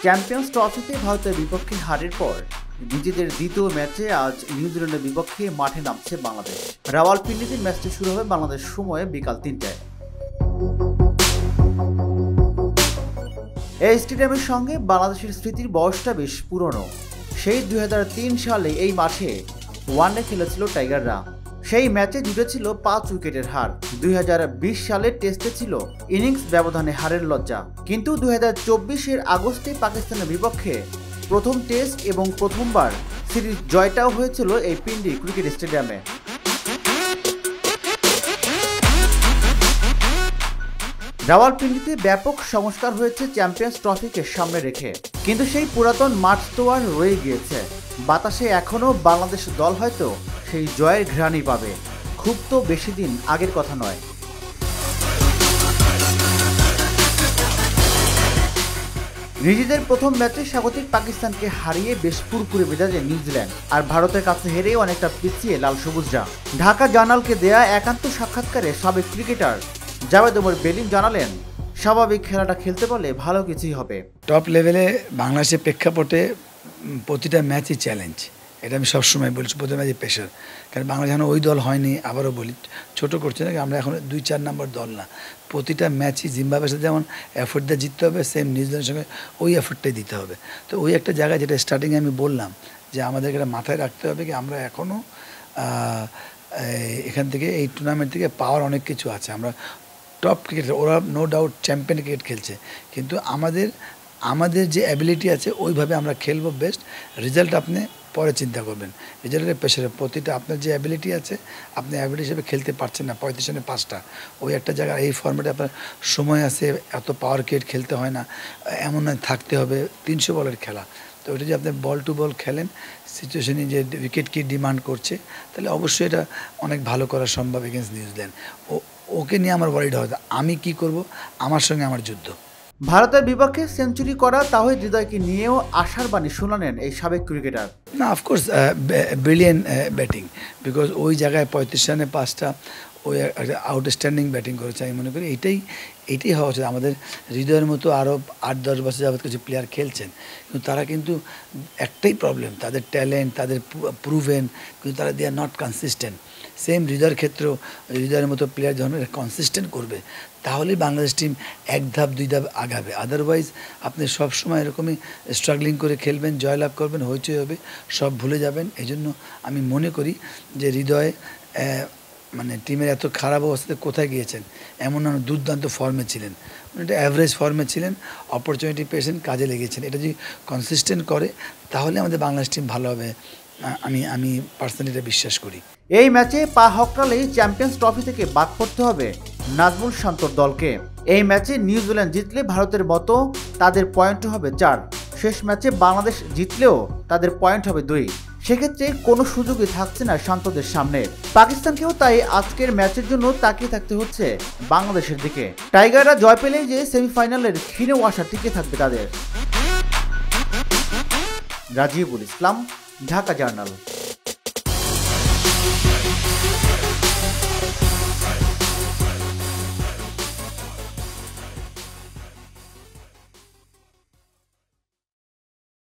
Champions ট্রফিতে ভারতের বিপক্ষে হারের পর নিজেদের দ্বিতীয় ম্যাচে আজ নিউজিল্যান্ডের বিপক্ষে মাঠে নামছে বাংলাদেশ। রাওয়ালপিন্ডিতে ম্যাচটি শুরু হবে বাংলাদেশ সময়ে বিকাল ৩টায়। এই স্টেডিয়ামের সঙ্গে বাংলাদেশের স্মৃতির বয়সটা বেশ পুরনো। সেই ২০০৩ সালে এই মাঠে ওয়ানডে খেলেছিল টাইগাররা। সেই ম্যাচে জুটেছিল ৫ উইকেটের হার। ২০২০ সালের টেস্টে ছিল ইনিংস ব্যবধানে হারের লজ্জা। কিন্তু ২০২৪-এর আগস্টে পাকিস্তানের বিপক্ষে প্রথম টেস্ট এবং প্রথমবার সিরিজ জয়টাও হয়েছিল এই পিন্ডি ক্রিকেট স্টেডিয়ামে। রাওয়ালপিন্ডিতে ব্যাপক সংস্কার হয়েছে চ্যাম্পিয়ন্স ট্রফিকে সামনে রেখে, কিন্তু সেই পুরাতন মাঠ তো আর রয়ে গিয়েছে। বাতাসে এখনও বাংলাদেশ দল হয়তো সেই জয়ের ঘ্রাণই পাবে। খুব তো বেশি দিন আগের কথা নয়। নিজেদের প্রথম ম্যাচে স্বাগতিক পাকিস্তানকে হারিয়ে বেশ পুরোপুরি মেজাজে নিউজিল্যান্ড, আর ভারতের কাছে হেরে অনেকটা পিছিয়ে লাল সবুজরা। ঢাকা জার্নালকে দেয়া একান্ত সাক্ষাৎকারে সাবেক ক্রিকেটার জাভেদ ওমর বেলিম জানালেন, স্বাভাবিক খেলাটা খেলতে পারলে ভালো কিছুই হবে। টপ লেভেলে বাংলাদেশের প্রেক্ষাপটে প্রতিটা ম্যাচই চ্যালেঞ্জ, এটা আমি সবসময় বলছি। প্রতি ম্যাচে প্রেশার, কারণ বাংলাদেশ এখন ওই দল হয়নি। আবারও বলি, ছোটো করছে না, আমরা এখন ২-৪ নম্বর দল না। প্রতিটা ম্যাচই জিম্বাবুয়ের সাথে যেমন এফোর্ট দিয়ে জিততে হবে, সেম নিউজিল্যান্ডের সঙ্গে ওই এফোর্টটাই দিতে হবে। তো ওই একটা জায়গায় যেটা স্টার্টিংয়ে আমি বললাম যে আমাদেরকে এটা মাথায় রাখতে হবে কি আমরা এখনও এখান থেকে এই টুর্নামেন্ট থেকে পাওয়ার অনেক কিছু আছে। আমরা টপ ক্রিকেটার, ওরা নো ডাউট চ্যাম্পিয়ন ক্রিকেট খেলছে, কিন্তু আমাদের যে অ্যাবিলিটি আছে ওইভাবে আমরা খেলবো বেস্ট। রেজাল্ট আপনি পরে চিন্তা করবেন, রেজাল্টের প্রেশারে প্রতিটা আপনার যে অ্যাবিলিটি আছে আপনি অ্যাবিলিটি হিসেবে খেলতে পারছেন না। ৩৫ রানে ৫টা, ওই একটা জায়গায় এই ফর্মেটে আপনার সময় আছে, এত পাওয়ার ক্রিকেট খেলতে হয় না, এমন নয় থাকতে হবে ৩০০ বলের খেলা। তো ওইটা যে আপনি বল টু বল খেলেন, সিচুয়েশনে যে উইকেট কি ডিমান্ড করছে, তাহলে অবশ্যই এটা অনেক ভালো করা সম্ভব এগেনস্ট নিউজিল্যান্ড। ওকে নিয়ে আমার ওয়ারিড হয়, আমি কি করব, আমার সঙ্গে আমার যুদ্ধ। ভারতের বিপক্ষে সেঞ্চুরি করা তাওহিদ হৃদয়কে নিয়েও আশার বাণী শোনালেন এই সাবেক ক্রিকেটার। না, অফকোর্স ব্রিলিয়েন্ট ব্যাটিং, বিকজ ওই জায়গায় ৩৫ রানে ৫টা, ওই একটা আউটস্ট্যান্ডিং ব্যাটিং করেছে। আমি মনে করি এইটাই হওয়া উচিত। আমাদের হৃদয়ের মতো আরও ৮-১০ বছর যাবত কিছু প্লেয়ার খেলছেন, কিন্তু তারা কিন্তু একটাই প্রবলেম, তাদের ট্যালেন্ট, তাদের প্রুভেন, কিন্তু তারা দে আর নট কনসিস্টেন্ট। সেম হৃদয়ের ক্ষেত্রেও হৃদয়ের মতো প্লেয়ার যখন কনসিস্টেন্ট করবে, তাহলেই বাংলাদেশ টিম ১ ধাপ ২ ধাপ আগাবে। আদারওয়াইজ আপনি সবসময় এরকমই স্ট্রাগলিং করে খেলবেন, জয়লাভ করবেন, হইচই হবে, সব ভুলে যাবেন। এই জন্য আমি মনে করি যে হৃদয় মানে টিমের এত খারাপ অবস্থাতে কোথায় গিয়েছেন, এমন না, দুর্দান্ত ফর্মে ছিলেন, এটা অ্যাভারেজ ফর্মে ছিলেন, অপরচুনিটি পেয়েছেন, কাজে লেগেছেন। এটা যদি কনসিস্টেন্ট করে তাহলে আমাদের বাংলাদেশ টিম ভালো হবে, আমি পার্সোনালি এটা বিশ্বাস করি। এই ম্যাচে পা হকরালেই চ্যাম্পিয়ন্স ট্রফি থেকে বাদ পড়তে হবে নাজমুল শান্তর দলকে। এই ম্যাচে নিউজিল্যান্ড জিতলে ভারতের মতো তাদের পয়েন্ট হবে ৪। শেষ ম্যাচে বাংলাদেশ জিতলেও তাদের পয়েন্ট হবে ২। সেক্ষেত্রে কোনো সুযোগই থাকছে না শান্তদের সামনে। পাকিস্তানকেও তাই আজকের ম্যাচের জন্য তাকিয়ে থাকতে হচ্ছে বাংলাদেশের দিকে। টাইগাররা জয় পেলেই যে সেমিফাইনালের ক্ষীণেও আশা টিকে থাকবে তাদের। রাজিবুল ইসলাম, ঢাকা জার্নাল।